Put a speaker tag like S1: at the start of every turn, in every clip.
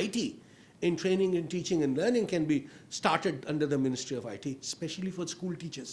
S1: IT in training and teaching and learning can be started under the Ministry of IT, especially for school teachers.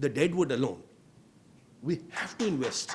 S1: the deadwood alone. We have to invest.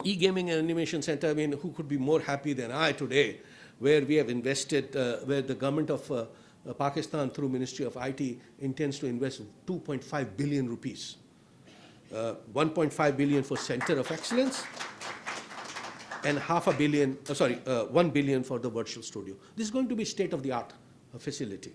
S1: E-Gaming and Animation Center, I mean, who could be more happy than I today, where we have invested, where the government of Pakistan through Ministry of IT intends to invest 2.5 billion rupees, 1.5 billion for Center of Excellence, and 1 billion for the virtual studio. This is going to be state-of-the-art facility.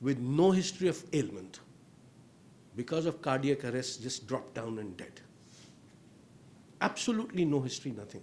S1: with no history of ailment, because of cardiac arrest, just dropped down and dead. Absolutely no history, nothing.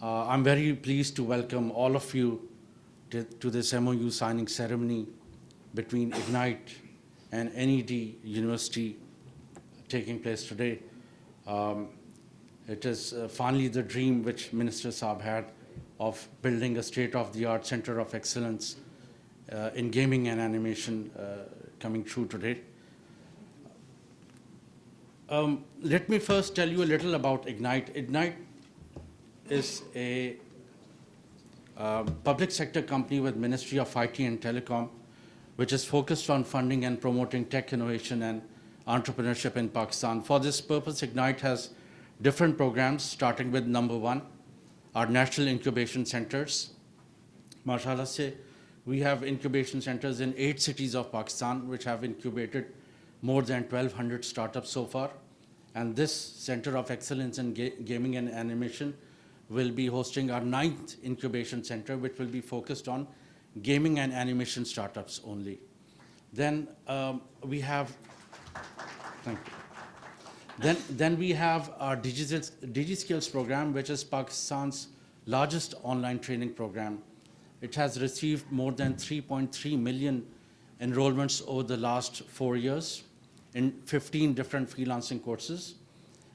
S2: I'm very pleased to welcome all of you to this MOU signing ceremony between Ignite and NED University taking place today. It is finally the dream which Minister Saab had of building a state-of-the-art center of excellence in gaming and animation coming true today. Let me first tell you a little about Ignite. Ignite is a public sector company with Ministry of IT and Telecom, which is focused on funding and promoting tech innovation and entrepreneurship in Pakistan. For this purpose, Ignite has different programs, starting with number one, our national incubation centers. MashaAllah se, we have incubation centers in 8 cities of Pakistan, which have incubated more than 1,200 startups so far. And this Center of Excellence in Gaming and Animation will be hosting our 9th incubation center, which will be focused on gaming and animation startups only. Then we have, thank you. Then we have our DigiSkills program, which is Pakistan's largest online training program. It has received more than 3.3 million enrollments over the last 4 years in 15 different freelancing courses.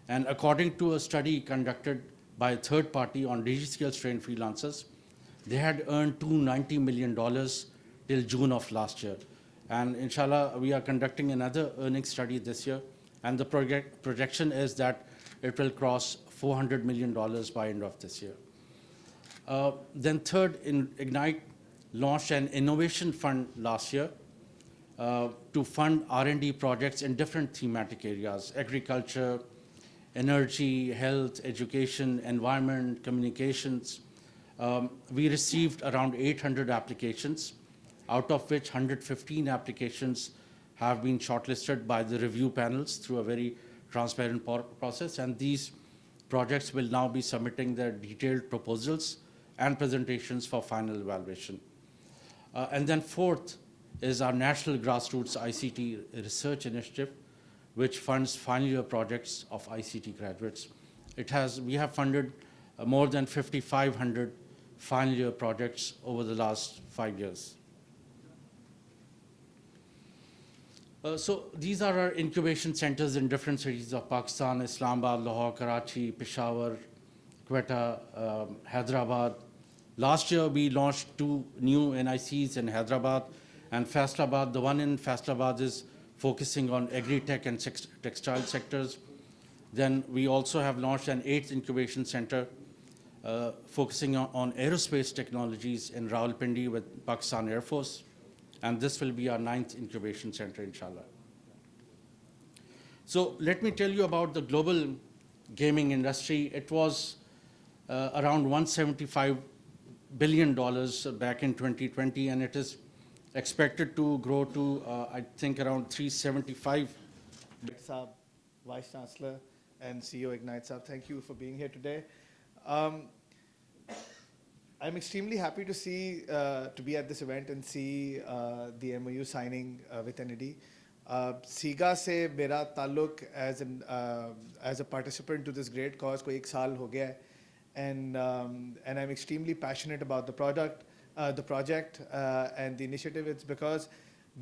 S2: And according to a study conducted by a third party on DigiSkills trained freelancers, they had earned $290 million till June of last year. And inshallah, we are conducting another earnings study this year. And the projection is that it will cross $400 million by end of this year. Then third, Ignite launched an innovation fund last year to fund R&D projects in different thematic areas: agriculture, energy, health, education, environment, communications. We received around 800 applications, out of which 115 applications have been shortlisted by the review panels through a very transparent process, and these projects will now be submitting their detailed proposals and presentations for final evaluation. And then fourth is our National Grassroots ICT Research Initiative, which funds final year projects of ICT graduates. We have funded more than 5,500 final year projects over the last 5 years. So these are our incubation centers in different cities of Pakistan: Islamabad, Lahore, Karachi, Peshawar, Quetta, Hyderabad. Last year, we launched 2 new NICs in Hyderabad and Faisalabad. The one in Faisalabad is focusing on agri-tech and textile sectors. Then we also have launched an 8th incubation center focusing on aerospace technologies in Rawalpindi with Pakistan Air Force. And this will be our 9th incubation center, inshallah. So let me tell you about the global gaming industry. It was around $175 billion back in 2020, and it is expected to grow to, I think, around 375.
S3: Saab, Vice Chancellor and CEO Ignite Saab, thank you for being here today. I'm extremely happy to be at this event and see the MOU signing with NED. SIGA se mera taluk as a participant to this great cause ko 1 saal ho gaya hai. And I'm extremely passionate about the project and the initiative. It's because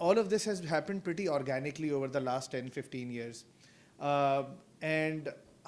S3: All of this has happened pretty organically over the last 10-15 years. And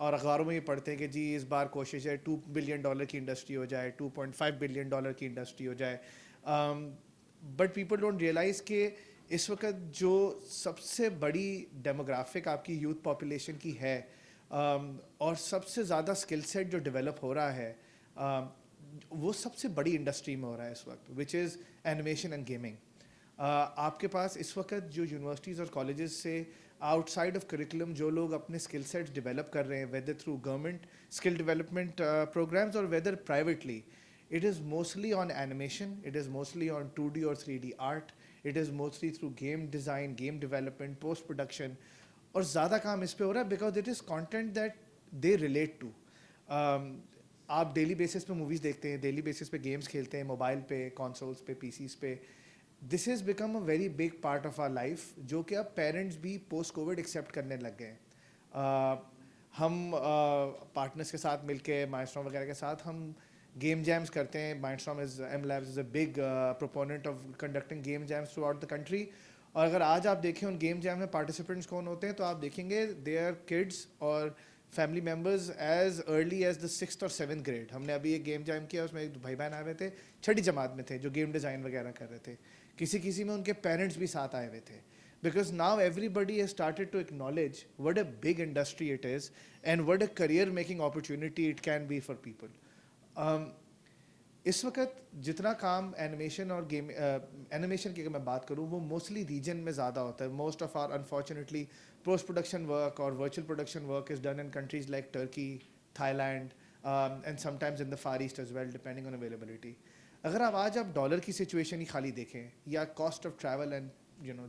S3: اور اخباروں میں یہ پڑھتے ہیں کہ جی اس بار کوشش ہے $2 billion کی انڈسٹری ہو جائے, $2.5 بلین کی انڈسٹری ہو جائے. بٹ پیپل ڈونٹ ریئلائز کہ اس وقت جو سب سے بڑی ڈیموگرافک آپ کی یوتھ پاپولیشن کی ہے, اور سب سے زیادہ اسکل سیٹ جو ڈیولپ ہو رہا ہے, وہ سب سے بڑی انڈسٹری میں ہو رہا ہے اس وقت, وچ از اینیمیشن اینڈ گیمنگ. آپ کے پاس اس وقت جو یونیورسٹیز اور کالجز سے آؤٹ سائڈ آف کریکولم جو لوگ اپنے اسکل سیٹس ڈیولپ کر رہے ہیں, whether through government skill development programs اور whether privately, it is mostly on animation, it is mostly on 2D or 3D art, it is mostly through game design, game development, post production, اور زیادہ کام اس پہ ہو رہا ہے because it is content that they relate to. آپ daily basis پہ movies دیکھتے ہیں, ڈیلی بیسس پہ گیمس کھیلتے ہیں, موبائل پہ, کانسولس پہ, پی سیز پہ. This is become a very big part of our life, جو کہ اب پیرنٹس بھی پوسٹ کووڈ ایکسیپٹ کرنے لگ گئے ہیں. ہم پارٹنرس کے ساتھ مل کے, مائنڈسٹارم وغیرہ کے ساتھ ہم گیم جیمس کرتے ہیں. Mindstorm M labs is a big proponent of conducting game jams throughout the country. اور اگر آج آپ دیکھیں ان گیم جیم میں پارٹیسپینٹس کون ہوتے ہیں, تو آپ دیکھیں گے دے آر کڈس اور family members as early as the 6th اور 7th گریڈ. ہم نے ابھی ایک گیم جیم کیا, اس میں ایک بھائی بہن آئے ہوئے تھے, 6ٹھی جماعت میں تھے, جو گیم ڈیزائن وغیرہ کر رہے تھے. کسی میں ان کے پیرنٹس بھی ساتھ آئے ہوئے تھے, because now everybody has started to acknowledge what a big industry it is and what a career making opportunity it can be for people. اس وقت جتنا کام اینیمیشن اور گیم اینیمیشن کی اگر میں بات کروں, وہ موسٹلی ریجن میں زیادہ ہوتا ہے. Most of our unfortunately post production work اور virtual production work is done in countries like Turkey, Thailand, and sometimes in the far east as well depending on availability. اگر آج آپ dollar کی situation ہی خالی دیکھیں, یا cost of travel and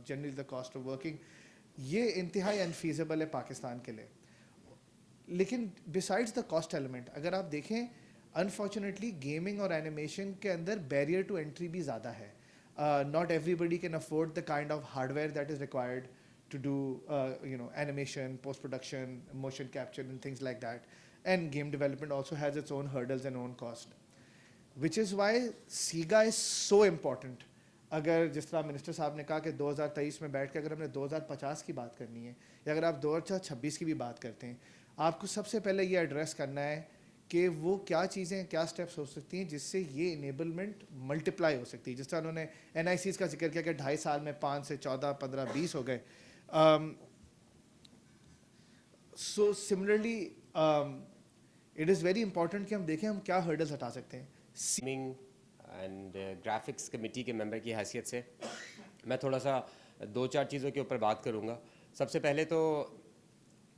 S3: generally the cost of working, یہ انتہائی infeasible ہے پاکستان کے لیے. لیکن بسائڈز دا کاسٹ ایلیمنٹ اگر آپ دیکھیں, انفارچونیٹلی گیمنگ اور اینیمیشن کے اندر بیریئر ٹو انٹری بھی زیادہ ہے. Not everybody can afford the kind of hardware that is required to do animation, post production, motion capture and things like that. And game development also has its own hurdles and own cost, which is why Sega is so important. اگر جس طرح minister صاحب نے کہا کہ 2023 میں بیٹھ کے اگر ہم نے 2050 کی بات کرنی ہے, یا اگر آپ 2026 کی بھی بات کرتے ہیں, آپ کو سب سے پہلے یہ ایڈریس کرنا ہے کہ وہ کیا چیزیں, کیا اسٹیپس ہو سکتی ہیں جس سے یہ انیبلمنٹ ملٹیپلائی ہو سکتی ہے. جس طرح انہوں نے این آئی سیز کا ذکر کیا کہ 2.5 سال میں 5 سے 14, 15, 20 ہو گئے. So similarly it is very important کہ ہم دیکھیں ہم کیا ہرڈلز ہٹا سکتے ہیں.
S4: گیمنگ اینڈ گرافکس کمیٹی کے ممبر کی حیثیت سے میں تھوڑا سا 2-4 چیزوں کے اوپر بات کروں گا. سب سے پہلے تو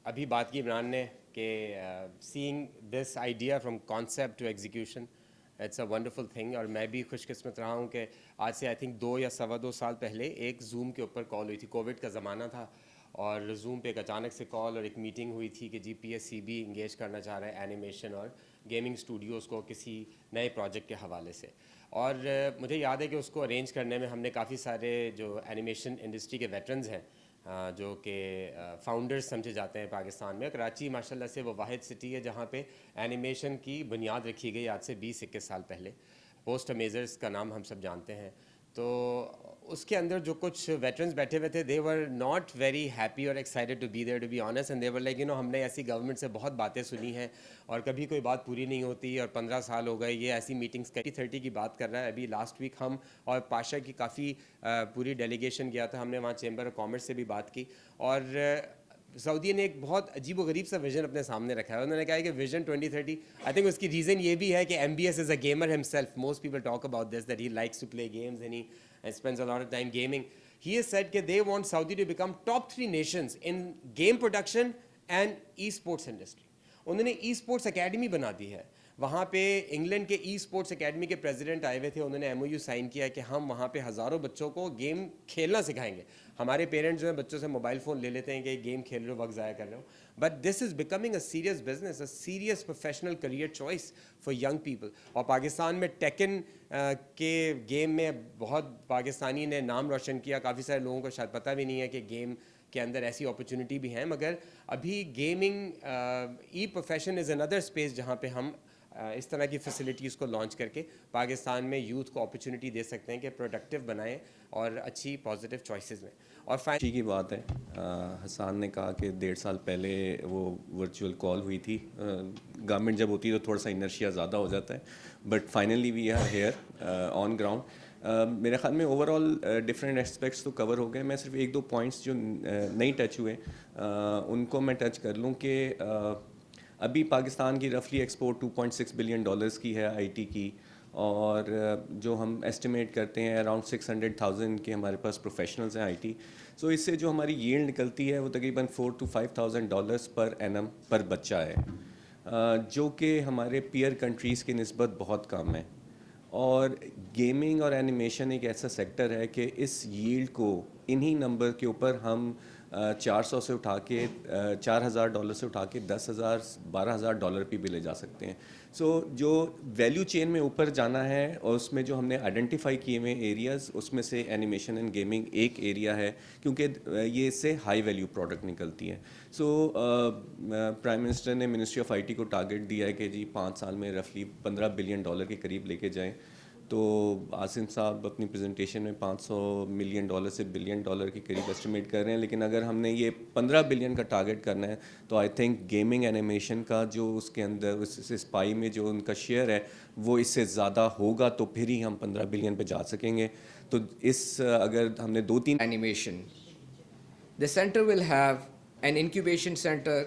S4: ابھی بات کی عمران نے کہ seeing this idea from concept to execution, it's a wonderful thing. اور میں بھی خوش قسمت رہا ہوں کہ آج سے آئی تھنک 2 یا 2.25 سال پہلے ایک زوم کے اوپر کال ہوئی تھی. کووڈ کا زمانہ تھا اور زوم پہ ایک اچانک سے کال اور ایک میٹنگ ہوئی تھی کہ G P S C B engage کرنا چاہ رہا ہے اینیمیشن اور گیمنگ اسٹوڈیوز کو کسی نئے پروجیکٹ کے حوالے سے. اور مجھے یاد ہے کہ اس کو ارینج کرنے میں ہم نے کافی سارے جو اینیمیشن انڈسٹری کے ویٹرنز ہیں, جو کہ فاؤنڈرز سمجھے جاتے ہیں پاکستان میں. کراچی ماشاء اللہ سے وہ واحد سٹی ہے جہاں پہ اینیمیشن کی بنیاد رکھی گئی آج سے 20-21 سال پہلے. پوسٹ امیزرز کا نام ہم سب جانتے ہیں. تو اس کے اندر جو کچھ ویٹرنز بیٹھے ہوئے تھے, they were not very happy اور excited to be there to be honest, and they were like ہم نے ایسی گورنمنٹ سے بہت باتیں سنی ہیں اور کبھی کوئی بات پوری نہیں ہوتی, اور 15 سال ہو گئے یہ ایسی میٹنگس 30 کی بات کر رہا ہے. ابھی لاسٹ ویک ہم اور پاشا کی کافی پوری ڈیلیگیشن گیا تھا, ہم نے وہاں چیمبر آف کامرس سے بھی بات کی, اور سعودی نے ایک بہت عجیب و غریب سا ویژن اپنے سامنے رکھا ہے. انہوں نے کہا ہے کہ ویژن 2030, آئی تھنک اس کی ریزن یہ بھی ہے کہ M B S is a gamer himself. Most people talk about this that he likes to play games and he spends a lot of time gaming. He has said that they want Saudi to become top 3 nations in game production and e-sports industry. انہوں نے e sports academy بنا دی ہے وہاں پہ. England کے e sports academy کے president آئے ہوئے تھے, انہوں نے ایم او یو سائن کیا کہ ہم وہاں پہ ہزاروں بچوں کو گیم کھیلنا سکھائیں گے. ہمارے پیرنٹس جو ہیں بچوں سے موبائل فون لے لیتے ہیں کہ گیم کھیل رہے ہو, وقت ضائع کر رہے ہو, but this is becoming a serious business, a serious professional career choice for young people. اور پاکستان میں ٹیکن کے گیم میں بہت پاکستانی نے نام روشن کیا. کافی سارے لوگوں کو شاید پتہ بھی نہیں ہے کہ گیم کے اندر ایسی اپرچونیٹی بھی ہیں, مگر ابھی gaming E profession is another space جہاں پہ ہم اس طرح کی فیسلٹیز کو لانچ کر کے پاکستان میں یوتھ کو اپرچونٹی دے سکتے ہیں کہ پروڈکٹیو بنائیں اور اچھی پازیٹیو چوائسیز میں. اور
S5: خوشی کی بات ہے حسان نے کہا کہ 1.5 سال پہلے وہ ورچوئل کال ہوئی تھی. گورنمنٹ جب ہوتی ہے تو تھوڑا سا انرشیا زیادہ ہو جاتا ہے, but finally we are here on ground. میرے خیال میں اوور آل ڈفرینٹ اسپیکٹس تو کور ہو گئے. میں صرف 1-2 پوائنٹس جو نہیں ٹچ ہوئے ان کو میں ٹچ کر لوں کہ ابھی پاکستان کی رفلی ایکسپورٹ $2.6 بلین کی ہے آئی ٹی کی, اور جو ہم ایسٹیمیٹ کرتے ہیں اراؤنڈ 600,000 کے ہمارے پاس پروفیشنلز ہیں آئی ٹی. سو اس سے جو ہماری ییلڈ نکلتی ہے وہ تقریباً $4,000 to $5,000 پر اینم پر بچہ ہے, جو کہ ہمارے پیئر کنٹریز کی نسبت بہت کم ہے. اور گیمنگ اور اینیمیشن ایک ایسا سیکٹر ہے کہ اس ییلڈ کو انہی نمبر کے اوپر ہم $400 سے اٹھا کے $4,000 سے اٹھا کے $10,000-12,000 پہ بھی لے جا سکتے ہیں. سو جو ویلیو چین میں اوپر جانا ہے, اور اس میں جو ہم نے آئیڈینٹیفائی کیے ہوئے ایریاز, اس میں سے اینیمیشن اینڈ گیمنگ ایک ایریا ہے, کیونکہ یہ اس سے ہائی ویلیو پروڈکٹ نکلتی ہے. سو پرائم منسٹر نے منسٹری آف آئی ٹی کو ٹارگیٹ دیا ہے کہ جی 5 سال میں رفلی $15 بلین کے قریب لے کے جائیں. تو عاصم صاحب اپنی پریزنٹیشن میں $500 ملین سے $1 بلین کے قریب اسٹیمیٹ کر رہے ہیں, لیکن اگر ہم نے یہ 15 بلین کا ٹارگیٹ کرنا ہے تو آئی تھنک گیمنگ اینیمیشن کا جو اس کے اندر اس پائی میں جو ان کا شیئر ہے وہ اس سے زیادہ ہوگا, تو پھر ہی ہم 15 بلین پہ جا سکیں گے. تو اس اگر ہم نے 2-3
S6: animation. The center will have an incubation center